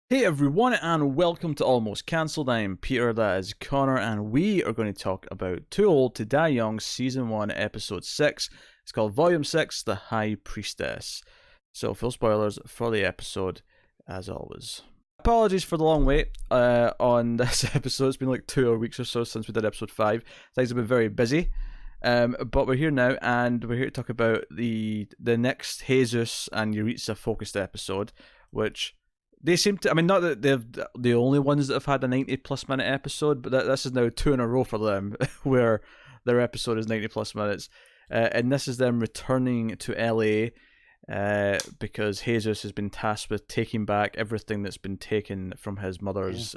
Hey everyone, and welcome to Almost Cancelled. I am Peter, that is Connor, and we are going to talk about Too Old to Die Young Season 1, Episode 6. It's called Volume 6, The High Priestess. So, full spoilers for the episode, as always. Apologies for the long wait on this episode. It's been like 2 weeks or so since we did episode 5. Things have been very busy. But we're here now, and we're here to talk about the next Jesus and Uresa focused episode, which they seem to. I mean, not that they're the only ones that have had a 90+ minute episode, but this is now 2 in a row for them, where their episode is 90+ minutes, and this is them returning to LA. Because Jesus has been tasked with taking back everything that's been taken from his mother's,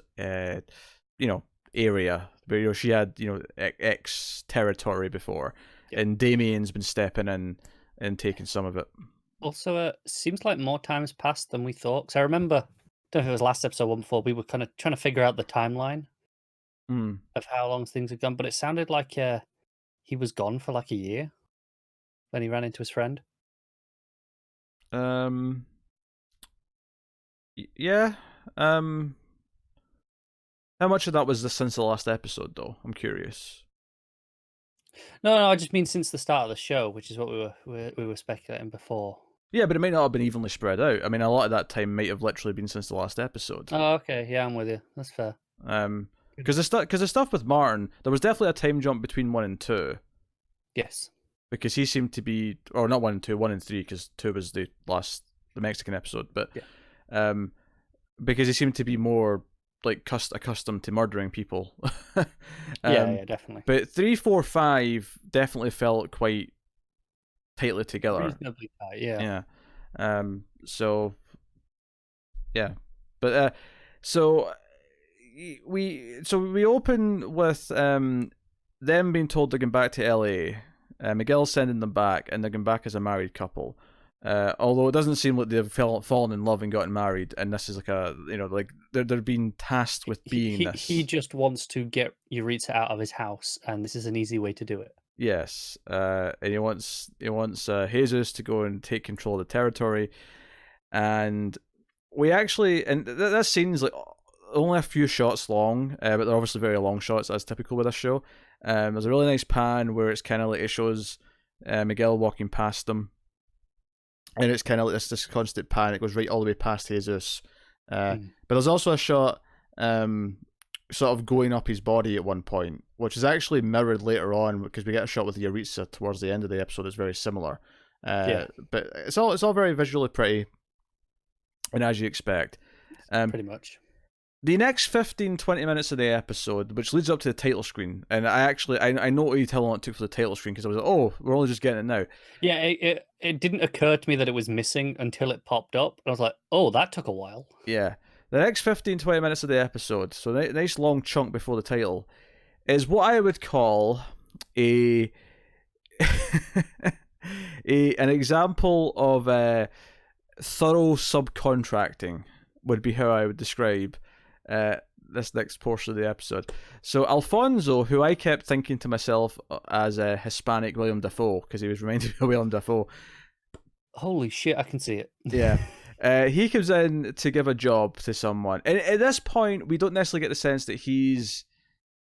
area where she had X territory before, and Damien's been stepping in and taking some of it. Also, seems like more time has passed than we thought. Because I remember, I don't know if it was last episode or one before, we were kind of trying to figure out the timeline of how long things had gone, but it sounded like he was gone for like a year when he ran into his friend. Yeah. How much of that was since the last episode, though? I'm curious. No, I just mean since the start of the show, which is what we were speculating before. Yeah, but it might not have been evenly spread out. I mean, a lot of that time might have literally been since the last episode. Oh, okay, yeah, I'm with you. That's fair. Because the stuff with Martin, there was definitely a time jump between 1 and 2. Yes. Because he seemed to be, or not 1 and 2, 1 and 3, because 2 was the Mexican episode, but because he seemed to be more like accustomed to murdering people. Yeah, definitely. But 3, 4, 5 definitely felt quite tightly together. Reasonably tight, yeah. Yeah. So yeah, but so we open with them being told they're going back to LA. Miguel's sending them back, and they're going back as a married couple. Although it doesn't seem like they've fallen in love and gotten married, and this is like they're being tasked with being this. He just wants to get Uresa out of his house, and this is an easy way to do it. Yes, and he wants Jesus to go and take control of the territory, and we actually that scene's like only a few shots long, but they're obviously very long shots, as typical with this show. There's a really nice pan where it's kind of like it shows Miguel walking past them, and it's kind of like this constant pan. It goes right all the way past Jesus, but there's also a shot sort of going up his body at one point, which is actually mirrored later on because we get a shot with Uresa towards the end of the episode. It's very similar, but it's all very visually pretty, and as you expect, pretty much. The next 15-20 minutes of the episode, which leads up to the title screen, and I noted how long it took for the title screen because I was like, oh, we're only just getting it now. Yeah, it didn't occur to me that it was missing until it popped up. And I was like, oh, that took a while. Yeah. The next 15-20 minutes of the episode, so a nice long chunk before the title, is what I would call an example of thorough subcontracting would be how I would describe this next portion of the episode. So Alfonso, who I kept thinking to myself as a Hispanic William Dafoe, because he was reminded me of William Dafoe. Holy shit, I can see it. Yeah. He comes in to give a job to someone. And at this point, we don't necessarily get the sense that he's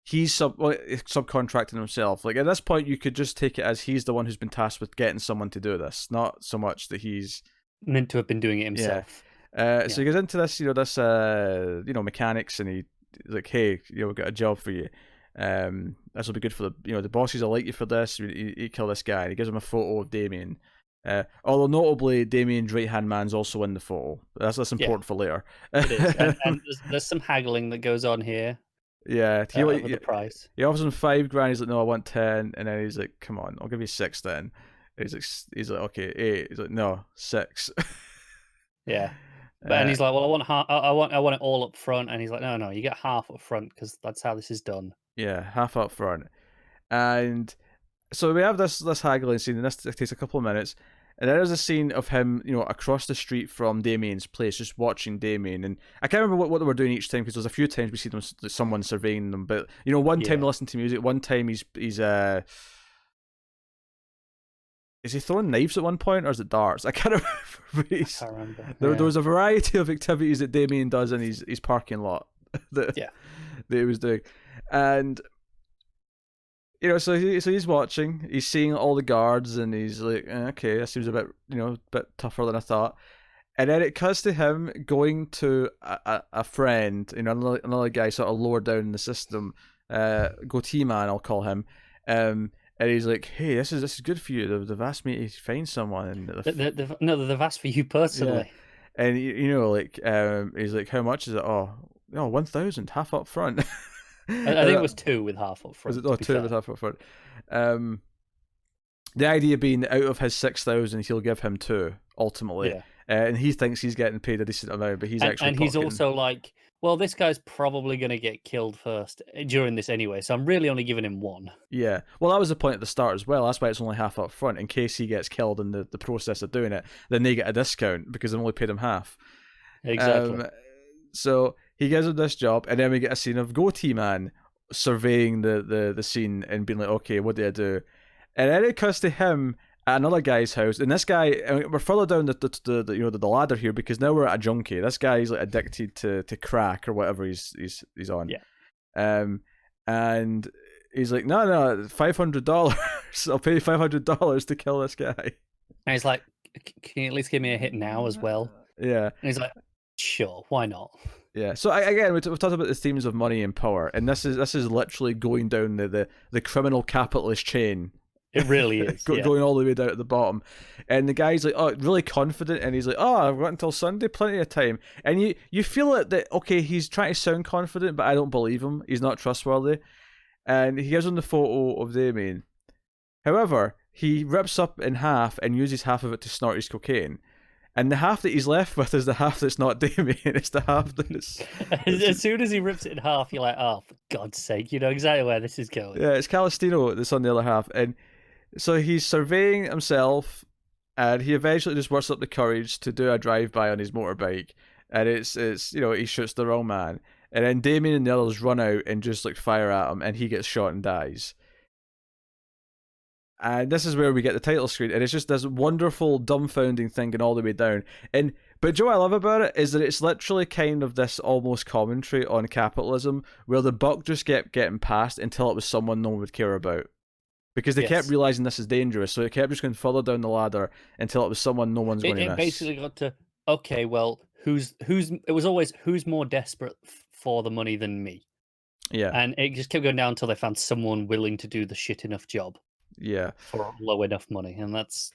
subcontracting himself. Like, at this point, you could just take it as he's the one who's been tasked with getting someone to do this, not so much that he's meant to have been doing it himself. Yeah. So he goes into this, mechanics, and he's like, "Hey, we've got a job for you. This will be good for the bosses will like you for this. You kill this guy." And he gives him a photo of Damien. Although notably, Damien's right hand man's also in the photo. That's important for later. It is, and there's some haggling that goes on here. Yeah, with the price. He offers him $5,000. He's like, "No, I want 10." And then he's like, "Come on, I'll give you 6 then." He's like, "Okay, 8." He's like, "No, 6." Yeah. And he's like, "Well, I want half. I want it all up front." And he's like, "No, you get half up front because that's how this is done." Yeah, half up front. And so we have this haggling scene, and this takes a couple of minutes. And then there's a scene of him, across the street from Damien's place, just watching Damien. And I can't remember what they were doing each time because there's a few times we see someone surveying them. But one time they listen to music, one time he's is he throwing knives at one point, or is it darts? I can't remember. I can't remember. There was a variety of activities that Damien does in his parking lot that he was doing, and so he's watching, he's seeing all the guards, and he's like, okay, that seems a bit tougher than I thought. And then it cuts to him going to a friend, another guy sort of lower down in the system, goatee man, I'll call him. And he's like, hey, this is good for you. They've asked me to find someone. And they've asked for you personally. Yeah. And he's like, how much is it? Oh, 1,000, half up front. I think it was 2 with half up front. Was it 2 with half up front? The idea being out of his 6,000, he'll give him 2 ultimately. Yeah. And he thinks he's getting paid a decent amount, but he's he's also like, well, this guy's probably going to get killed first during this anyway, so I'm really only giving him 1. Yeah. Well, that was the point at the start as well. That's why it's only half up front. In case he gets killed in the process of doing it, then they get a discount because they've only paid him half. Exactly. So he gives him this job, and then we get a scene of Goatee Man surveying the scene and being like, okay, what do I do? And then it cuts to him at another guy's house, and this guy, we're further down the ladder here because now we're at a junkie. This guy's like addicted to crack or whatever he's on. Yeah. And he's like, no, $500. I'll pay you $500 to kill this guy. And he's like, can you at least give me a hit now as well? Yeah. And he's like, sure, why not? Yeah. So again, we've talked about the themes of money and power, and this is literally going down the criminal capitalist chain. It really is. Going all the way down at the bottom. And the guy's like, oh, really confident. And he's like, oh, I've got until Sunday, plenty of time. And you feel it that, okay, he's trying to sound confident, but I don't believe him. He's not trustworthy. And he gives him the photo of Damien. However, he rips up in half and uses half of it to snort his cocaine. And the half that he's left with is the half that's not Damien. It's the half that's... As soon as he rips it in half, you're like, oh, for God's sake, you know exactly where this is going. Yeah, it's Calistino that's on the other half. And so he's surveying himself, and he eventually just works up the courage to do a drive-by on his motorbike. And it's he shoots the wrong man. And then Damien and the others run out and just like fire at him, and he gets shot and dies. And this is where we get the title screen, and it's just this wonderful, dumbfounding thing going all the way down. But what I love about it is that it's literally kind of this almost commentary on capitalism, where the buck just kept getting passed until it was someone no one would care about. Because they kept realizing this is dangerous, so it kept just going further down the ladder until it was someone no one's going to miss. It basically got to, okay, well, it was always who's more desperate for the money than me. Yeah. And it just kept going down until they found someone willing to do the shit enough job. Yeah. For low enough money, and that's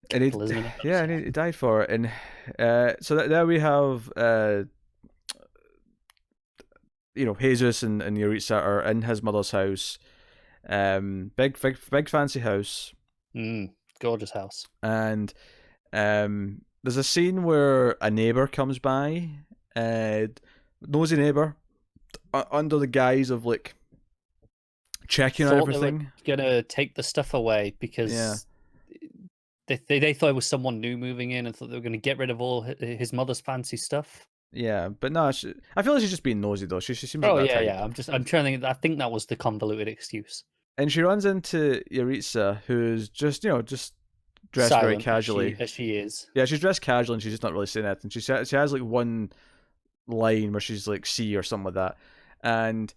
capitalism. And he died for it. And so there we have Jesus and Uresa are in his mother's house. Big fancy house. Gorgeous house. And there's a scene where a neighbor comes by, nosy neighbor, under the guise of like checking on everything. They were gonna take the stuff away because they thought it was someone new moving in and thought they were gonna get rid of all his mother's fancy stuff. Yeah, but no, I feel like she's just being nosy though. She seems. Oh like yeah. I'm trying to think. I think that was the convoluted excuse. And she runs into Uresa, who's just dressed silent, very casually. As she is. Yeah, she's dressed casually and she's just not really saying anything. She has like one line where she's like "see" or something like that, and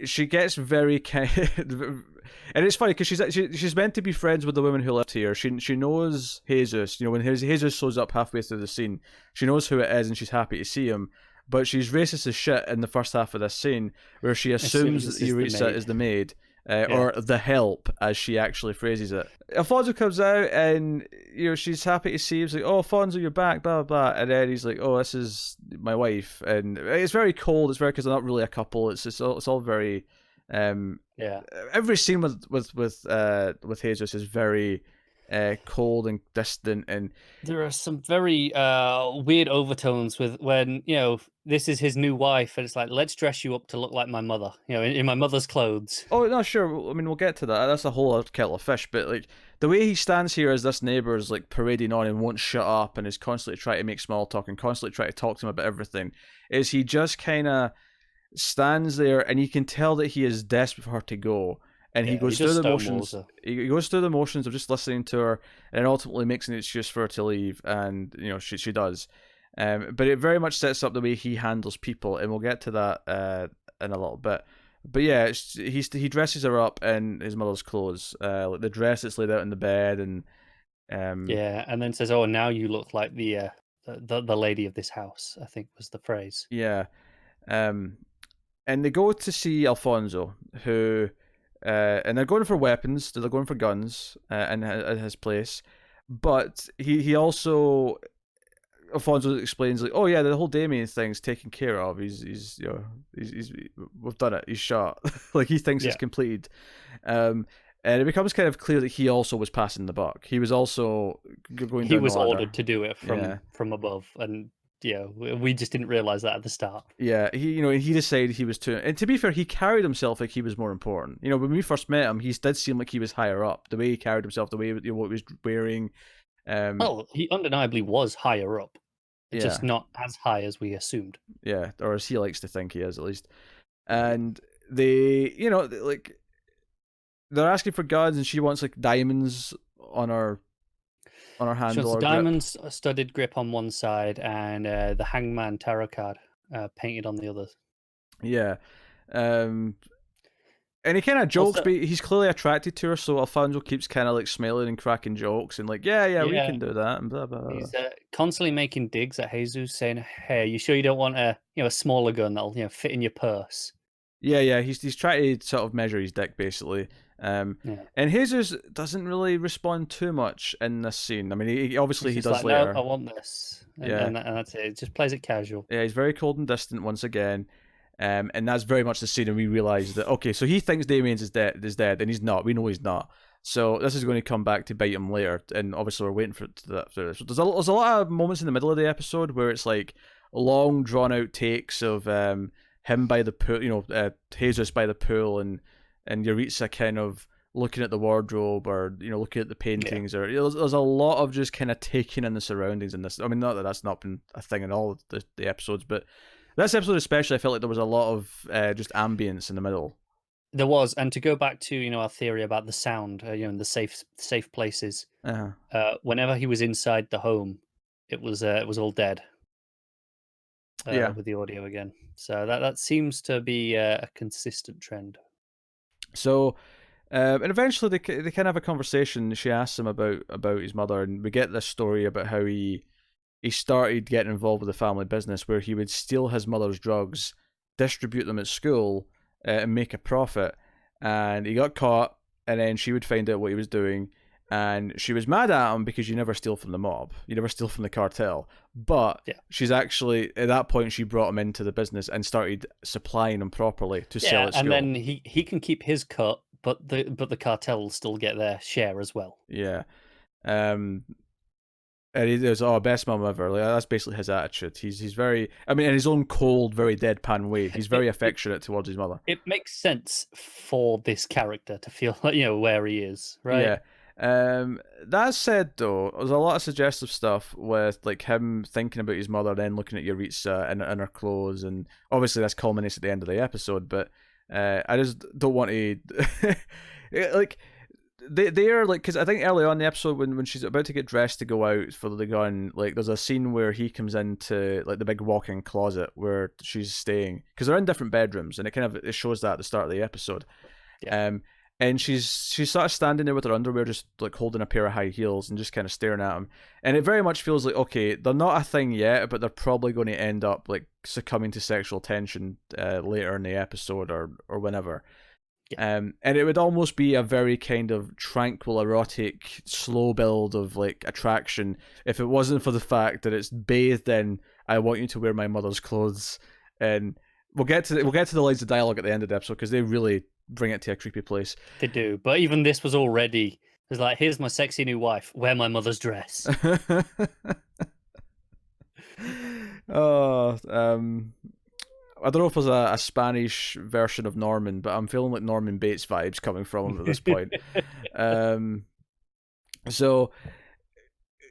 she gets very kind of, and it's funny because she's meant to be friends with the women who lived here. She knows Jesus. When Jesus shows up halfway through the scene, she knows who it is and she's happy to see him. But she's racist as shit in the first half of this scene, where she assumes that Uresa is the maid. Or the help, as she actually phrases it. Alfonso comes out and she's happy to see him. He's like, "Oh, Alfonso, you're back," blah blah blah. And then he's like, "Oh, this is my wife," and it's very cold. It's very because they're not really a couple. It's all very Every scene with Jesus is very cold and distant, and there are some very weird overtones with when this is his new wife, and it's like, let's dress you up to look like my mother, in my mother's clothes. Oh no, sure. I mean, we'll get to that. That's a whole other kettle of fish. But like the way he stands here as this neighbor is like parading on and won't shut up and is constantly trying to make small talk and constantly trying to talk to him about everything, is he just kind of stands there and you can tell that he is desperate for her to go. and he Yeah, he goes through just the motions. stonewalls her. He goes through the motions of just listening to her, and ultimately makes an excuse for her to leave, and she does. But it very much sets up the way he handles people, and we'll get to that in a little bit. But yeah, he dresses her up in his mother's clothes, like the dress that's laid out in the bed, and yeah, and then says, "Oh, now you look like the lady of this house," I think was the phrase. yeah, and they go to see Alfonso, who, and they're going for weapons, they're going for guns, in his place, but he also, Alfonso explains like, oh yeah, the whole Damien thing's taken care of. He's we've done it. He's shot. Like he thinks it's Yeah. completed. And it becomes kind of clear that he also was passing the buck. He was also going He down the was ladder. ordered to do it from above, and yeah, we just didn't realize that at the start. Yeah, he decided he was too. And to be fair, he carried himself like he was more important. When we first met him, he did seem like he was higher up. The way he carried himself, the way what he was wearing. Well, he undeniably was higher up, Yeah, just not as high as we assumed. yeah, or as he likes to think he is, at least. And they, like, they're asking for guns, and she wants like diamonds on her handle. She wants or the grip. diamonds studded grip on one side and the Hangman tarot card painted on the other. Yeah. And he kind of jokes, but he's clearly attracted to her, so Alfonso keeps kind of like smiling and cracking jokes and like, yeah, we can do that, and blah, blah, blah. He's constantly making digs at Jesus, saying, "Hey, you sure you don't want a smaller gun that'll fit in your purse?" Yeah, he's trying to sort of measure his dick, basically. And Jesus doesn't really respond too much in this scene. I mean, he does like, later. No, I want this. And that's it. It just plays it casual. Yeah, he's very cold and distant once again. And that's very much the scene, and we realise that, okay, so he thinks Damien's is dead, and he's not. We know he's not. So this is going to come back to bite him later, and obviously we're waiting for that. So there's a lot of moments in the middle of the episode where it's like long, drawn out takes of him by the pool, Jesus by the pool, and Uresa kind of looking at the wardrobe, or looking at the paintings, or there's a lot of just kind of taking in the surroundings in this. I mean, not that that's not been a thing in all of the episodes, but this episode especially, I felt like there was a lot of just ambience in the middle. There was, and to go back to our theory about the sound, in the safe places. Whenever he was inside the home, it was all dead. With the audio again, so that seems to be a consistent trend. So, and eventually they kind of have a conversation. She asks him about his mother, and we get this story about how he started getting involved with the family business, where he would steal his mother's drugs, distribute them at school, and make a profit. And he got caught, and then she would find out what he was doing, and she was mad at him because you never steal from the mob, you never steal from the cartel. But she's actually, at that point, she brought him into the business and started supplying him properly to sell at school. And then he can keep his cut, but the cartel will still get their share as well. Yeah. And he goes, "Oh, best mum ever." Like, that's basically his attitude. He's very, I mean, in his own cold, very deadpan way, he's very affectionate towards his mother. It makes sense for this character to feel like, where he is, right? Yeah. That said, though, there's a lot of suggestive stuff with like him thinking about his mother, then looking at Uresa and her clothes, and obviously this culminates at the end of the episode. But I just don't want to like. They are like, because I think early on in the episode when she's about to get dressed to go out for the gun, like there's a scene where he comes into like the big walk-in closet where she's staying, because they're in different bedrooms, and it shows that at the start of the episode. And she's sort of standing there with her underwear, just like holding a pair of high heels and just kind of staring at him, and it very much feels like, okay, they're not a thing yet, but they're probably going to end up like succumbing to sexual tension later in the episode or whenever. And it would almost be a very kind of tranquil, erotic, slow build of like attraction if it wasn't for the fact that it's bathed in "I want you to wear my mother's clothes." And we'll get to the lines of dialogue at the end of the episode, because they really bring it to a creepy place. They do, but even this was already, it's like, here's my sexy new wife, wear my mother's dress. I don't know if there's a Spanish version of Norman, but I'm feeling like Norman Bates vibes coming from him at this point. So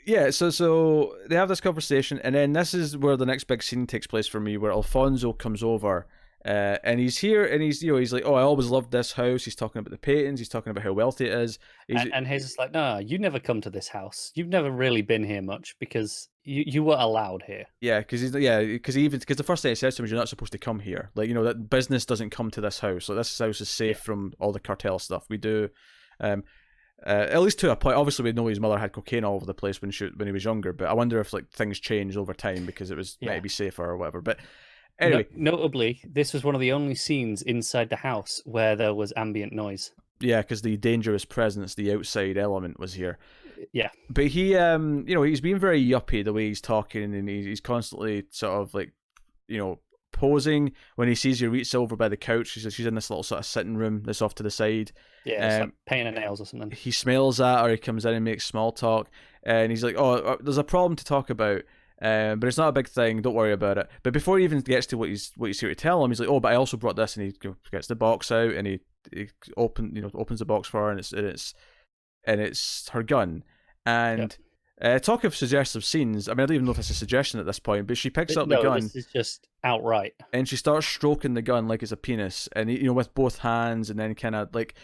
they have this conversation, and then this is where the next big scene takes place for me, where Alfonso comes over And he's here, and he's like, oh, I always loved this house. He's talking about the paintings. He's talking about how wealthy it is. And Hazel's like, no, you never come to this house. You've never really been here much because you weren't allowed here. Yeah, because the first thing he says to him is, you're not supposed to come here. Like, that business doesn't come to this house. Like, this house is safe from all the cartel stuff. We do, at least to a point. Obviously, we know his mother had cocaine all over the place when he was younger. But I wonder if like things changed over time because it was maybe safer or whatever. But anyway, notably, this was one of the only scenes inside the house where there was ambient noise. Yeah, because the dangerous presence, the outside element, was here. Yeah, but he, he's being very yuppie the way he's talking, and he's constantly sort of like, posing when he sees Uresa over by the couch. She's in this little sort of sitting room that's off to the side. Yeah, it's like painting her nails or something. He smiles at her. He comes in and makes small talk, and he's like, "Oh, there's a problem to talk about." But it's not a big thing. Don't worry about it. But before he even gets to what he's here to tell him, he's like, "Oh, but I also brought this," and he gets the box out and he opens the box for her, and it's her gun. And talk of suggestive scenes. I mean, I don't even know if it's a suggestion at this point, but she picks up the gun. This is just outright. And she starts stroking the gun like it's a penis, and with both hands, and then kind of like.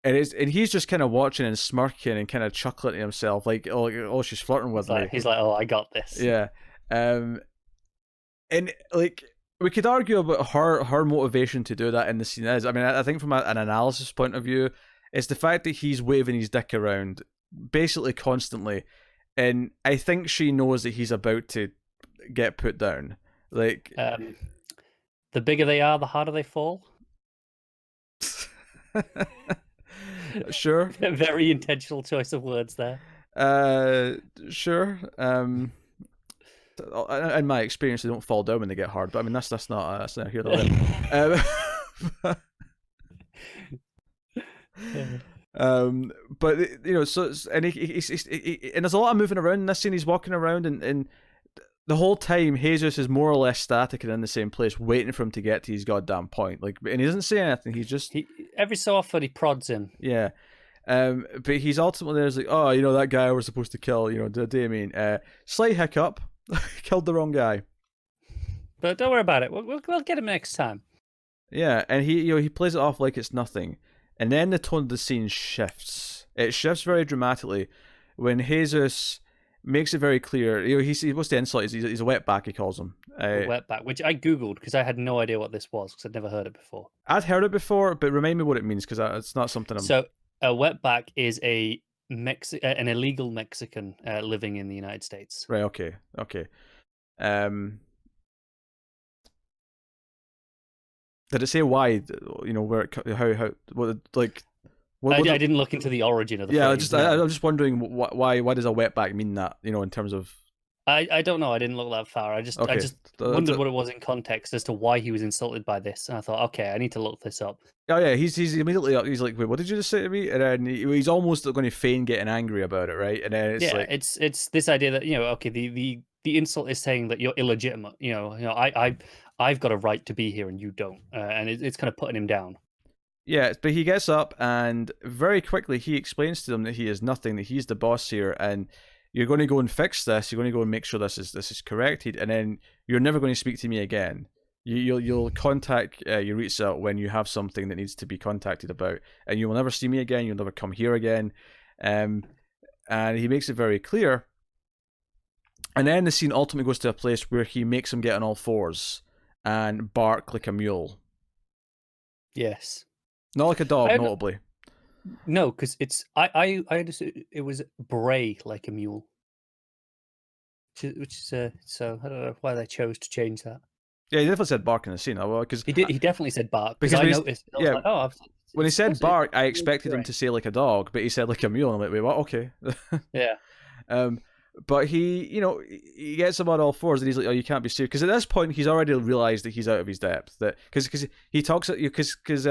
And he's just kind of watching and smirking and kind of chuckling to himself, like, oh, she's flirting with me. He's like, oh, I got this. Yeah, and like we could argue about her motivation to do that in the scene is. I mean, I think from an analysis point of view, it's the fact that he's waving his dick around basically constantly, and I think she knows that he's about to get put down. Like, the bigger they are, the harder they fall. Sure. Very intentional choice of words there. Sure. In my experience, they don't fall down when they get hard. But I mean, that's not here nor there. But so and and there's a lot of moving around in this scene. He's walking around, and the whole time Jesus is more or less static and in the same place, waiting for him to get to his goddamn point. Like, and he doesn't say anything. He every so often he prods him. Yeah. But he's ultimately there's like, oh, that guy we're supposed to kill. Do you mean? Slight hiccup, killed the wrong guy. But don't worry about it. We'll get him next time. Yeah, and he plays it off like it's nothing, and then the tone of the scene shifts. It shifts very dramatically when Jesus makes it very clear. What's the insult? He's a wetback. He calls him a wetback, which I googled because I had no idea what this was because I'd never heard it before. I'd heard it before, but remind me what it means because it's not something. So a wetback is an illegal Mexican living in the United States. Right. Okay. Did it say why? Where how what like? I didn't look into the origin of the phrase. I'm just wondering why does a wetback mean that, in terms of... I don't know. I didn't look that far. I just wondered what it was in context as to why he was insulted by this. And I thought, okay, I need to look this up. Oh yeah, he's immediately he's like, wait, what did you just say to me? And then he's almost going to feign getting angry about it, right? And then it's this idea that okay, the insult is saying that you're illegitimate. I've got a right to be here and you don't, and it's kind of putting him down. Yeah, but he gets up and very quickly he explains to them that he is nothing, that he's the boss here, and you're going to go and fix this. You're going to go and make sure this is corrected, and then you're never going to speak to me again. You'll contact Uresa when you have something that needs to be contacted about, and you will never see me again. You'll never come here again. And he makes it very clear. And then the scene ultimately goes to a place where he makes him get on all fours and bark like a mule. Yes. Not like a dog, notably. No, because I understood it was bray like a mule, which is so I don't know why they chose to change that. Yeah, he definitely said bark in the scene. Because he definitely said bark because I noticed. I was like, when he said bark, I expected him to say like a dog, but he said like a mule. And I'm like, wait, what? Okay. Yeah. But he gets him on all fours, and he's like, "Oh, you can't be serious." Because at this point, he's already realized that he's out of his depth. That because he talks at you because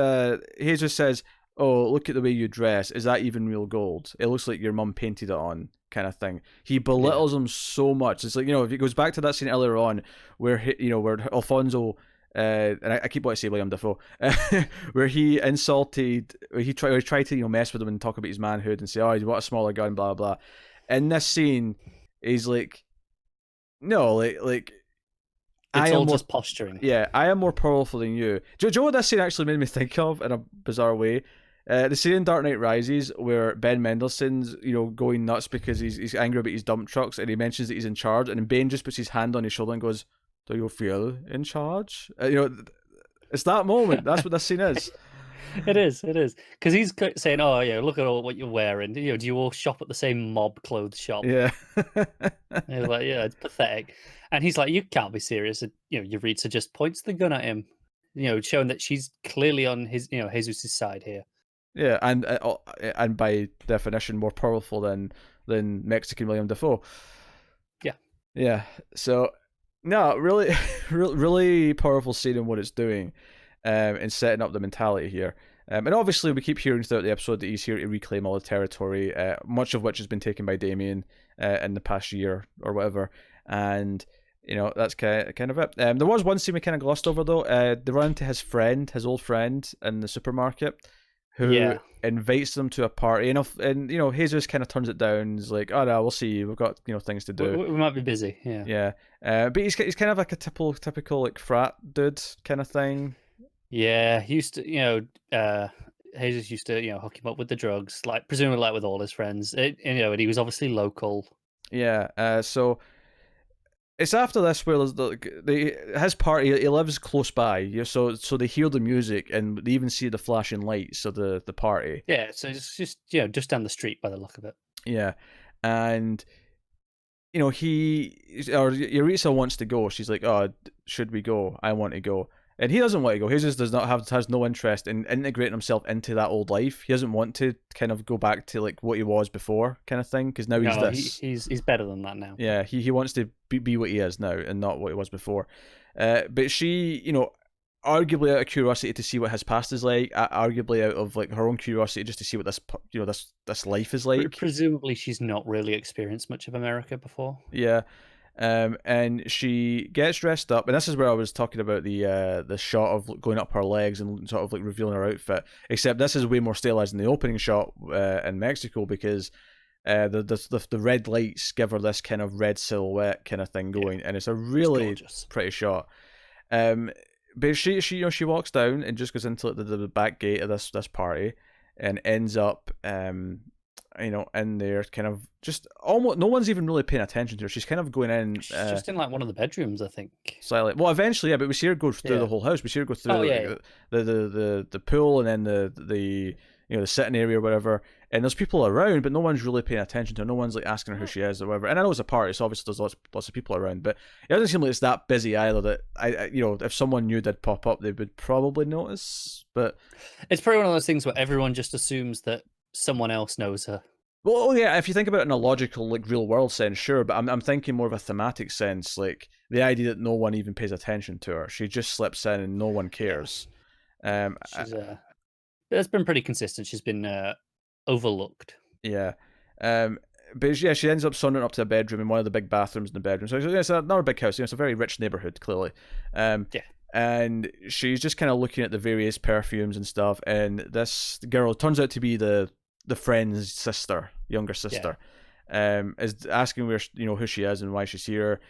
Jesus says, "Oh, look at the way you dress. Is that even real gold? It looks like your mum painted it on." Kind of thing. He belittles him so much. It's like, if it goes back to that scene earlier on where where Alfonso. And I keep wanting to say William Dafoe, where he insulted, he tried to mess with him and talk about his manhood and say, "Oh, you want a smaller gun," blah blah blah. In this scene, he's like, no, like It's all just posturing. Yeah, I am more powerful than you. Do you know what this scene actually made me think of in a bizarre way? The scene in Dark Knight Rises where Ben Mendelsohn's, going nuts because he's angry about his dump trucks, and he mentions that he's in charge, and then Bane just puts his hand on his shoulder and goes, "Do you feel in charge?" It's that moment. That's what this scene is. It is, because he's saying, "Oh, yeah, look at all what you're wearing. Do you all shop at the same mob clothes shop?" Yeah. And he's like, "Yeah, it's pathetic," and he's like, "You can't be serious." And, Uresa just points the gun at him, showing that she's clearly on his, Jesus' side here. Yeah, and by definition, more powerful than Mexican William Dafoe. Yeah. Yeah. So, no, really, really powerful scene in what it's doing, in setting up the mentality here. And obviously, we keep hearing throughout the episode that he's here to reclaim all the territory, much of which has been taken by Damien in the past year or whatever. And that's kind of it. There was one scene we kind of glossed over though. They run into his old friend, in the supermarket, who invites them to a party, and Jesus kind of turns it down. He's like, "Oh no, we'll see you. We've got things to do. We might be busy." Yeah. But he's kind of like a typical like frat dude kind of thing. Yeah, he used to, Jesus used to, hook him up with the drugs, like presumably like with all his friends. And he was obviously local. Yeah. So it's after this where his party. He lives close by. So they hear the music and they even see the flashing lights of the party. Yeah. So it's just down the street by the look of it. Yeah, and Uresa wants to go. She's like, "Oh, should we go? I want to go." And he doesn't want to go. He just has no interest in integrating himself into that old life. He doesn't want to kind of go back to like what he was before, kind of thing. Because now he's this. He's better than that now. Yeah, he wants to be what he is now and not what he was before. But she, arguably out of curiosity to see what his past is like, arguably out of like her own curiosity just to see what this life is like. Presumably, she's not really experienced much of America before. Yeah. And she gets dressed up, and this is where I was talking about the shot of going up her legs and sort of like revealing her outfit. Except this is way more stylized than the opening shot in Mexico, because the red lights give her this kind of red silhouette kind of thing going, and it's a really pretty shot. But she walks down and just goes into the back gate of this party, and ends up in there, kind of just almost no one's even really paying attention to her. She's kind of going in. She's just in like one of the bedrooms, I think. Silent. Well, eventually, yeah, but we see her go through the whole house. We see her go through the pool, and then the sitting area or whatever. And there's people around, but no one's really paying attention to her. No one's like asking her who she is or whatever. And I know it's a party, so obviously there's lots of people around, but it doesn't seem like it's that busy either. That I if someone new did pop up, they would probably notice. But it's probably one of those things where everyone just assumes that someone else knows her. Well, yeah, if you think about it in a logical, like, real world sense, sure, but I'm thinking more of a thematic sense, like the idea that no one even pays attention to her. She just slips in and no one cares. That's been pretty consistent. She's been overlooked. Yeah. But yeah, she ends up sauntering up to a bedroom in one of the big bathrooms in the bedroom. So it's another big house. It's a very rich neighborhood, clearly. And she's just kind of looking at the various perfumes and stuff. And this girl turns out to be the friend's sister, younger sister, is asking where who she is and why she's here.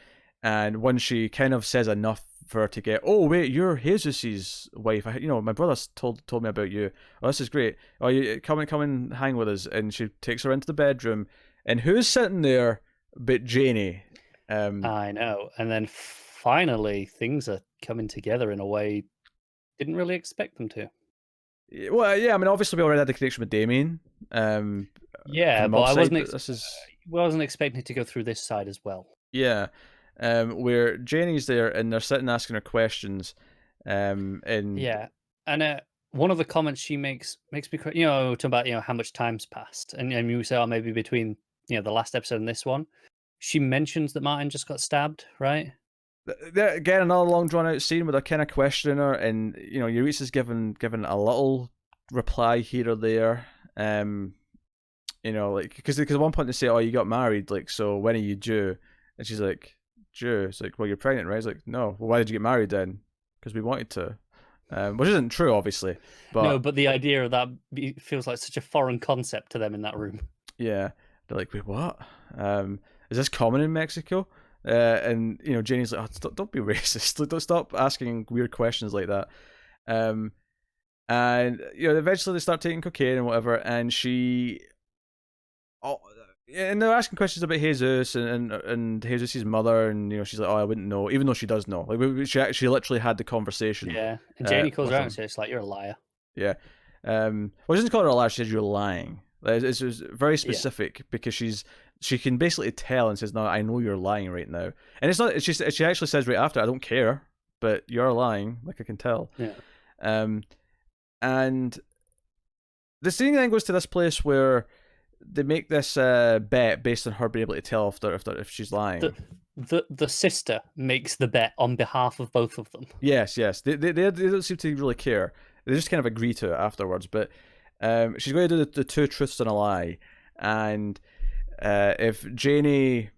And when she kind of says enough for her to get, "Oh wait, you're Jesus's wife. My brother told me about you. Oh, this is great. Oh, you come and hang with us." And she takes her into the bedroom, and who's sitting there but Janie? I know. And then finally, things are coming together in a way didn't really expect them to. Well, yeah, I mean, obviously we already had the connection with Damien. But I wasn't expecting it to go through this side as well. Yeah, where Janie's there and they're sitting asking her questions. And one of the comments she makes me, talking about how much time's passed, and you say, maybe between the last episode and this one, she mentions that Martin just got stabbed, right? Again, another long drawn out scene where they're kind of questioning her, and Uresa's given a little reply here or there. Like because at one point they say, "Oh, you got married, like, so when are you due?" And she's like, "Due?" It's like, "Well, you're pregnant, right?" It's like, "No." "Well, why did you get married then?" "Because we wanted to." Which isn't true, obviously. But no, but the idea of that feels like such a foreign concept to them in that room. Yeah, they're like, "Wait, what? Is this common in Mexico?" And Janie's like, oh, don't be racist. Don't stop asking weird questions like that. And eventually they start taking cocaine and whatever, and and they're asking questions about Jesus and Jesus' mother, and she's like, oh, I wouldn't know, even though she does know. Like she literally had the conversation. Yeah, and Janie calls her out and him. says, like, you're a liar. Yeah. Well, she doesn't call her a liar. She says you're lying. It's very specific because she can basically tell and says, no, I know you're lying right now. And it's not. She actually says right after, I don't care, but you're lying. Like I can tell. Yeah. And the scene then goes to this place where they make this bet based on her being able to tell if she's lying. The sister makes the bet on behalf of both of them. Yes. They don't seem to really care. They just kind of agree to it afterwards. But she's going to do the two truths and a lie. And if Janie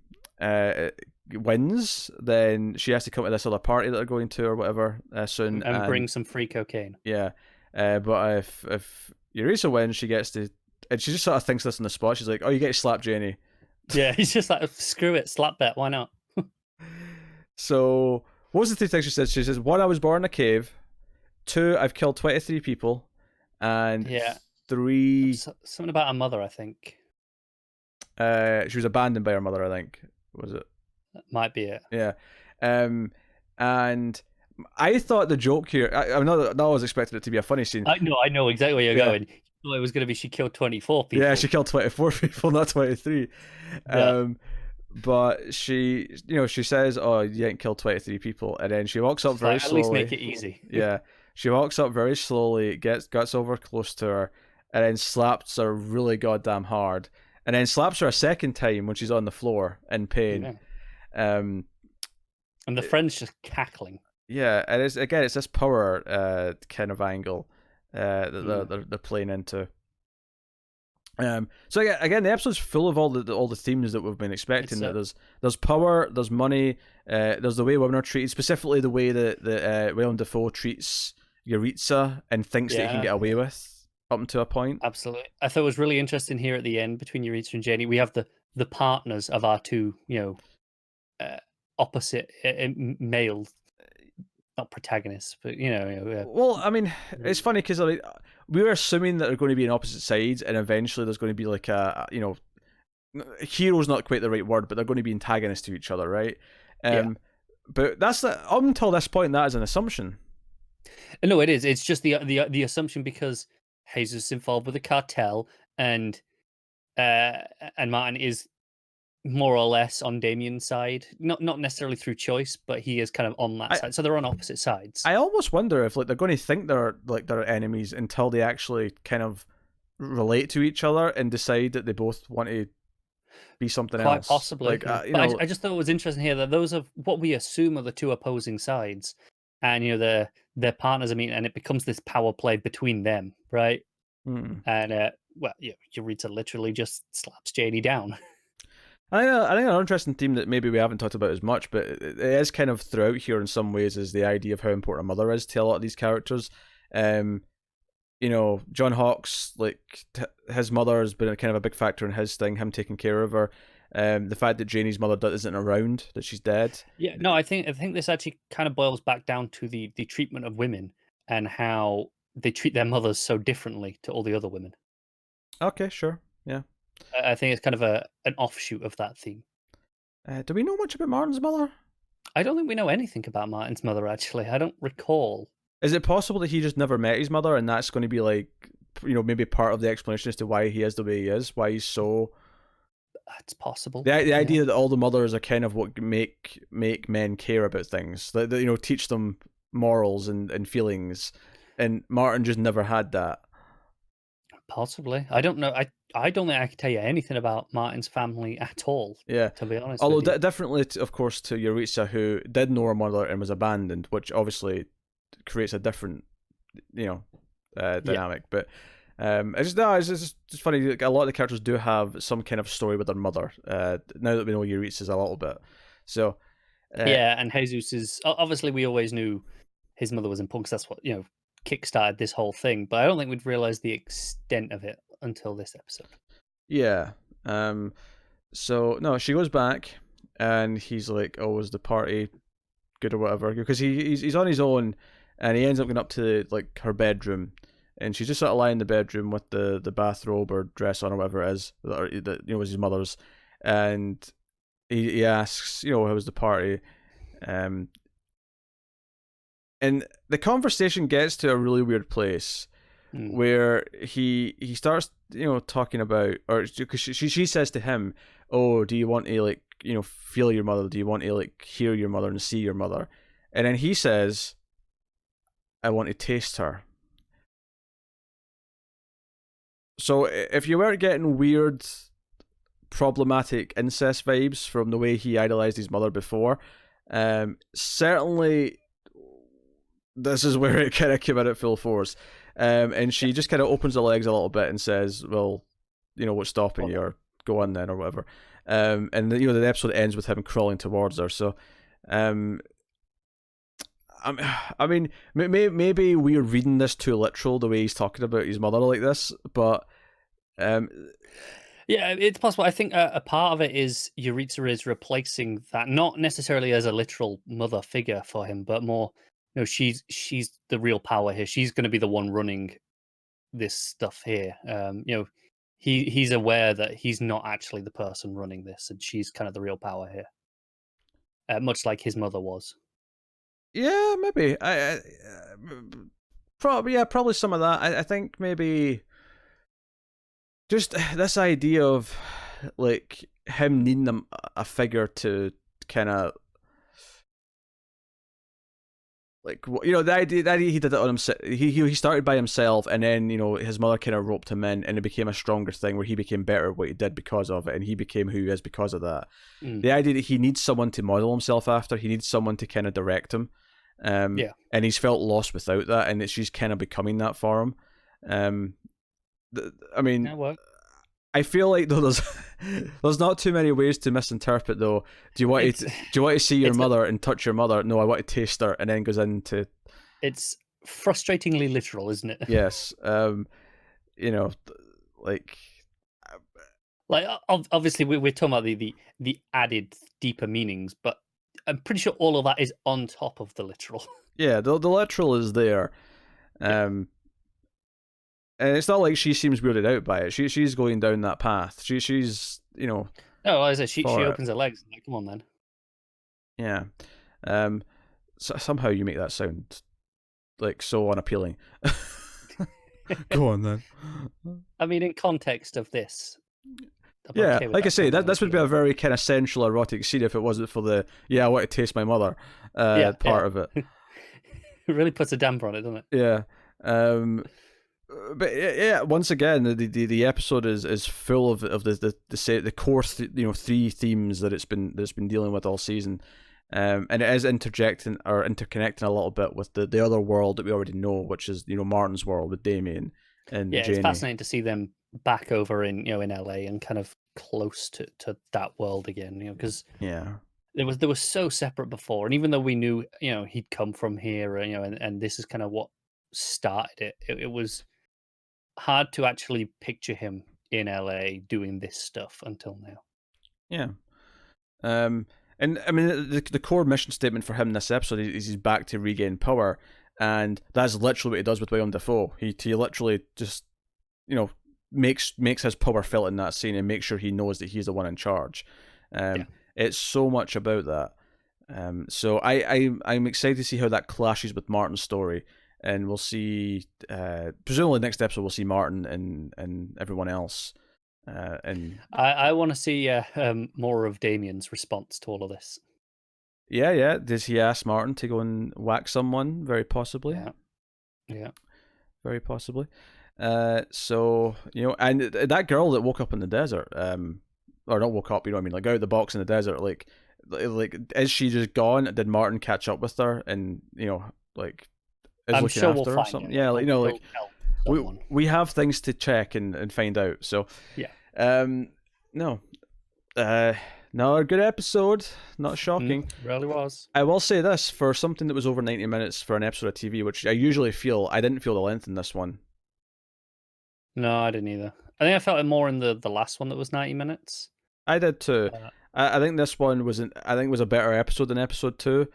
wins, then she has to come to this other party that they're going to or whatever soon. And bring some free cocaine. Yeah. But if Uresa wins, she gets to... And she just sort of thinks this on the spot. She's like, oh, you get to slap Janie. Yeah, he's just like, screw it, slap bet, why not? So, what was the three things she said? She says, 1, I was born in a cave. 2, I've killed 23 people. And 3... Something about her mother, I think. She was abandoned by her mother, I think. Was it? That might be it. Yeah. And I thought the joke here... I'm not always expecting it to be a funny scene. I know exactly where you're going. You thought it was going to be she killed 24 people. Yeah, she killed 24 people, not 23. Yeah. But she says, oh, you ain't killed 23 people. And then she walks up very slowly. At least make it easy. Yeah. She walks up very slowly, gets over close to her, and then slaps her really goddamn hard. And then slaps her a second time when she's on the floor in pain. Yeah. And the friend's just cackling. Yeah, and it's this power kind of angle that they're playing into. So again, the episode's full of all the themes that we've been expecting. That there's power, there's money, there's the way women are treated, specifically the way that Willem Dafoe treats Uresa and thinks that he can get away with up until a point. Absolutely, I thought it was really interesting here at the end between Uresa and Janie. We have the partners of our two, opposite male. Not protagonists, but Well, I mean, it's funny because we were assuming that they're going to be on opposite sides, and eventually there's going to be like hero's not quite the right word, but they're going to be antagonists to each other, right? But that's up until this point, that is an assumption. No, it is. It's just the assumption because Jesus is involved with the cartel, and Martin is more or less on Damien's side, not necessarily through choice, but he is kind of on that side. So they're on opposite sides. I almost wonder if they're going to think they're enemies until they actually kind of relate to each other and decide that they both want to be something else. Quite possibly. I just thought it was interesting here that those are what we assume are the two opposing sides, and their partners are meeting, and it becomes this power play between them, right? And Uresa literally just slaps Janie down. I think an interesting theme that maybe we haven't talked about as much, but it is kind of throughout here in some ways, is the idea of how important a mother is to a lot of these characters. John Hawkes, his mother has been kind of a big factor in his thing, him taking care of her. The fact that Janie's mother isn't around, that she's dead. Yeah, no, I think this actually kind of boils back down to the treatment of women and how they treat their mothers so differently to all the other women. Okay, sure, yeah. I think it's kind of an offshoot of that theme. Do we know much about Martin's mother? I don't think we know anything about Martin's mother, actually. I don't recall. Is it possible that he just never met his mother, and that's going to be maybe part of the explanation as to why he is the way he is, why he's so... That's possible. The idea that all the mothers are kind of what make men care about things, that teach them morals and feelings, and Martin just never had that. Possibly. I don't know. I don't think I could tell you anything about Martin's family at all. Yeah. To be honest. Although differently, of course, to Uresa, who did know her mother and was abandoned, which obviously creates a different, dynamic. But it's just funny. A lot of the characters do have some kind of story with their mother. Now that we know Uresa's a little bit, so and Jesus is obviously, we always knew his mother was important because that's what kickstarted this whole thing, but I don't think we'd realize the extent of it until this episode. Yeah. So no, she goes back, and he's like, "Oh, was the party good or whatever?" Because he's on his own, and he ends up going up to like her bedroom, and she's just sort of lying in the bedroom with the bathrobe or dress on or whatever it is that was his mother's, and he asks, how was the party, and the conversation gets to a really weird place where he starts talking about, or because she says to him, "Oh, do you want to like feel your mother? Do you want to like hear your mother and see your mother?" And then he says, "I want to taste her." So if you weren't getting weird, problematic incest vibes from the way he idolized his mother before, certainly this is where it kind of came out at full force. And she just kind of opens her legs a little bit and says, "Well, what's stopping you? Or go on then, or whatever." And the episode ends with him crawling towards her. So, I mean, maybe we're reading this too literal the way he's talking about his mother like this, but yeah, it's possible. I think a part of it is Uresa is replacing that, not necessarily as a literal mother figure for him, but more, she's the real power here. She's going to be the one running this stuff here. He's aware that he's not actually the person running this, and she's kind of the real power here, much like his mother was. Yeah, maybe. Probably some of that. I think maybe just this idea of like him needing a figure to kind of like the idea he did it on himself. He started by himself, and then his mother kind of roped him in, and it became a stronger thing where he became better at what he did because of it, and he became who he is because of that. The idea that he needs someone to model himself after, he needs someone to kind of direct him, and he's felt lost without that, and she's kind of becoming that for him. I mean, I feel like though there's not too many ways to misinterpret though. Do you want to see your mother and touch your mother? No, I want to taste her, and then goes into. It's frustratingly literal, isn't it? Yes, like obviously we're talking about the added deeper meanings, but I'm pretty sure all of that is on top of the literal. Yeah, the literal is there. And it's not like she seems weirded out by it. She's going down that path. She's No, as I said, she opens her legs. Like, come on, then. Yeah. So somehow you make that sound like so unappealing. Go on then. I mean, in context of this. Yeah, okay, like I say, this would be a very kind of sensual erotic scene if it wasn't for the I want to taste my mother part of it. It really puts a damper on it, doesn't it? Yeah. But yeah, once again, the episode is full of the core three themes that it's been dealing with all season, and it is interjecting or interconnecting a little bit with the other world that we already know, which is Martin's world with Damien and Janie. It's fascinating to see them back over in in LA and kind of close to that world again, because they were so separate before, and even though we knew he'd come from here, and this is kind of what started it was hard to actually picture him in LA doing this stuff until now. Yeah. And I mean, the core mission statement for him in this episode is he's back to regain power, and that's literally what he does with William Dafoe. He literally just, makes his power felt in that scene and makes sure he knows that he's the one in charge. It's so much about that. So I'm excited to see how that clashes with Martin's story. And we'll see, presumably next episode we'll see Martin and everyone else. And I want to see more of Damien's response to all of this. Yeah. Does he ask Martin to go and whack someone? Very possibly. Yeah. Very possibly. So, and that girl that woke up in the desert, or not woke up, you know what I mean, like out of the box in the desert, like is she just gone? Did Martin catch up with her and, like... I'm sure we'll find something. Yeah, like we have things to check and find out. So no, another good episode. Not shocking. Really was. I will say this, for something that was over 90 minutes for an episode of TV, which I usually feel, I didn't feel the length in this one. No, I didn't either. I think I felt it more in the last one that was 90 minutes. I did too. I think this one was a better episode than episode 2,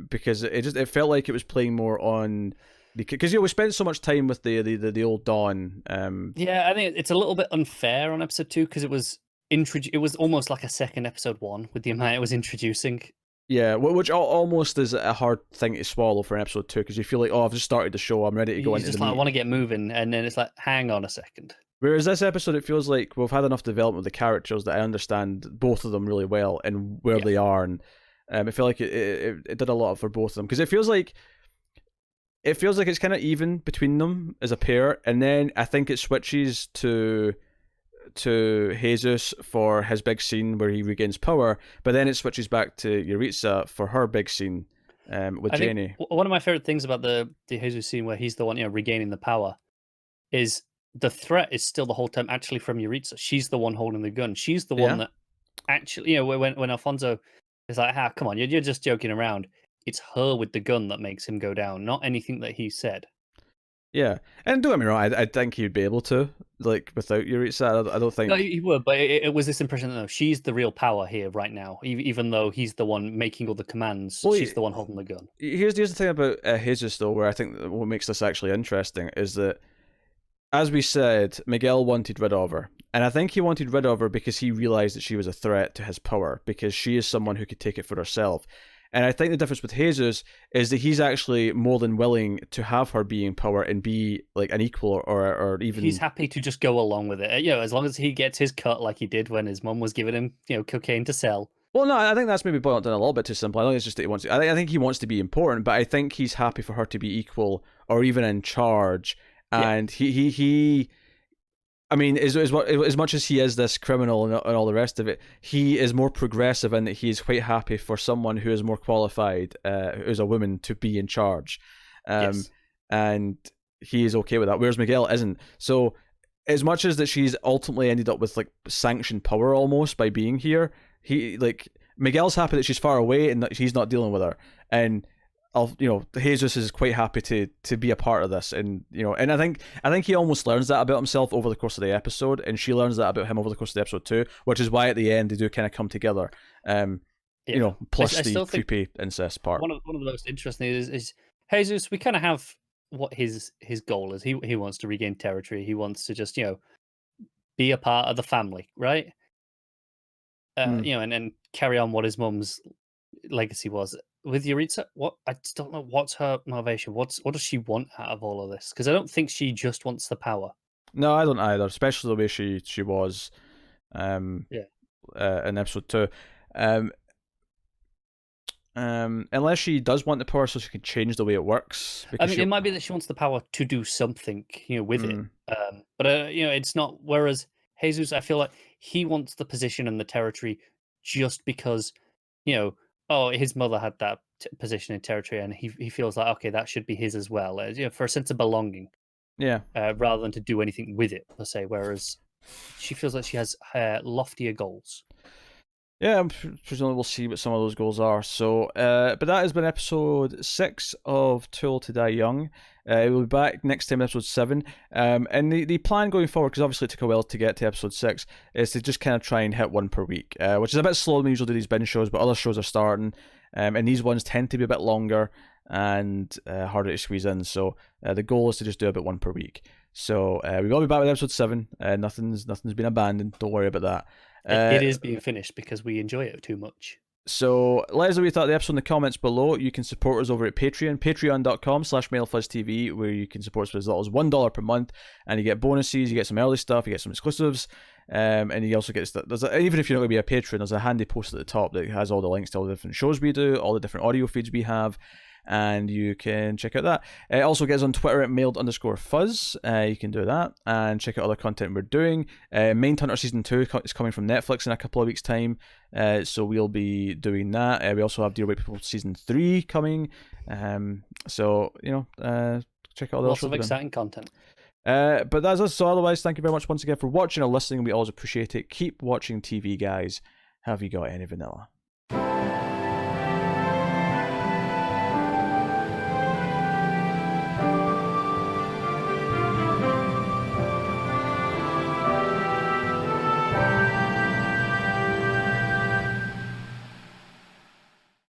because it felt like it was playing more on, because we spent so much time with the old Dawn. Yeah, I think it's a little bit unfair on episode 2 because it was almost like a second episode 1 with the amount it was introducing. Yeah, which almost is a hard thing to swallow for an episode 2, because you feel like, oh, I've just started the show, I'm ready to go into the meat. I want to get moving, and then it's like, hang on a second. Whereas this episode, it feels like we've had enough development of the characters that I understand both of them really well and where they are, and I feel like it did a lot for both of them, because it feels like it's kind of even between them as a pair, and then I think it switches to Jesus for his big scene where he regains power, but then it switches back to Uresa for her big scene with Jenny. One of my favorite things about the Jesus scene where he's the one regaining the power is the threat is still the whole time actually from Uresa. She's the one holding the gun. She's the one that actually, when Alfonso is like, come on, you're just joking around. It's her with the gun that makes him go down, not anything that he said. Yeah, and don't get me wrong, I think he'd be able to, like, without Uresa. I don't think... No, he would, but it was this impression that, no, she's the real power here right now, even though he's the one making all the commands, she's the one holding the gun. Here's the thing about Jesus, though, where I think what makes this actually interesting is that, as we said, Miguel wanted rid of her. And I think he wanted rid of her because he realised that she was a threat to his power, because she is someone who could take it for herself. And I think the difference with Jesus is that he's actually more than willing to have her be in power and be like an equal, or even... He's happy to just go along with it, as long as he gets his cut like he did when his mum was giving him, cocaine to sell. Well, no, I think that's maybe boiled down a little bit too simple. I think it's just that he wants... I think he wants to be important, but I think he's happy for her to be equal or even in charge. And he I mean, as much as he is this criminal and all the rest of it, he is more progressive in that he is quite happy for someone who is more qualified, who's a woman, to be in charge. And he is okay with that, whereas Miguel isn't. So as much as that she's ultimately ended up with like sanctioned power almost by being here, Miguel's happy that she's far away and that he's not dealing with her. And Jesus is quite happy to be a part of this, and and I think he almost learns that about himself over the course of the episode, and she learns that about him over the course of the episode too, which is why at the end they do kind of come together. Plus the creepy incest part. One of the most interesting is Jesus. We kind of have what his goal is. He wants to regain territory. He wants to just be a part of the family, right? And carry on what his mum's legacy was. With Uresa, I just don't know what's her motivation. What does she want out of all of this? Because I don't think she just wants the power. No, I don't either. Especially the way she was, in episode 2. Unless she does want the power, so she can change the way it works. I mean, it might be that she wants the power to do something, with it. But it's not. Whereas Jesus, I feel like he wants the position and the territory just because, his mother had that position in territory, and he feels like, okay, that should be his as well, for a sense of belonging. Yeah. Rather than to do anything with it, per se. Whereas she feels like she has loftier goals. Yeah, presumably we'll see what some of those goals are. So, but that has been episode 6 of Too Old to Die Young. We'll be back next time, episode 7. And the plan going forward, because obviously it took a while to get to episode 6, is to just kind of try and hit one per week, which is a bit slower than we usually do these binge shows, but other shows are starting, and these ones tend to be a bit longer and harder to squeeze in. So the goal is to just do about one per week. So we will be back with episode 7. Nothing's been abandoned. Don't worry about that. It is being finished because we enjoy it too much. So let us know what you thought of the episode in the comments below. You can support us over at Patreon, patreon.com/MailFuzzTV, where you can support us for as little as $1 per month, and you get bonuses, you get some early stuff, you get some exclusives, and you also get stuff. Even if you're not going to be a patron, there's a handy post at the top that has all the links to all the different shows we do, all the different audio feeds we have, and you can check out that. It also gets on Twitter at mailed_fuzz. You can do that and check out other content we're doing. Mindhunter Season 2 is coming from Netflix in a couple of weeks' time, so we'll be doing that. We also have Dear White People Season 3 coming, so check out all the lots of exciting content. But that's us. So otherwise, thank you very much once again for watching or listening. We always appreciate it. Keep watching TV, guys. Have you got any vanilla?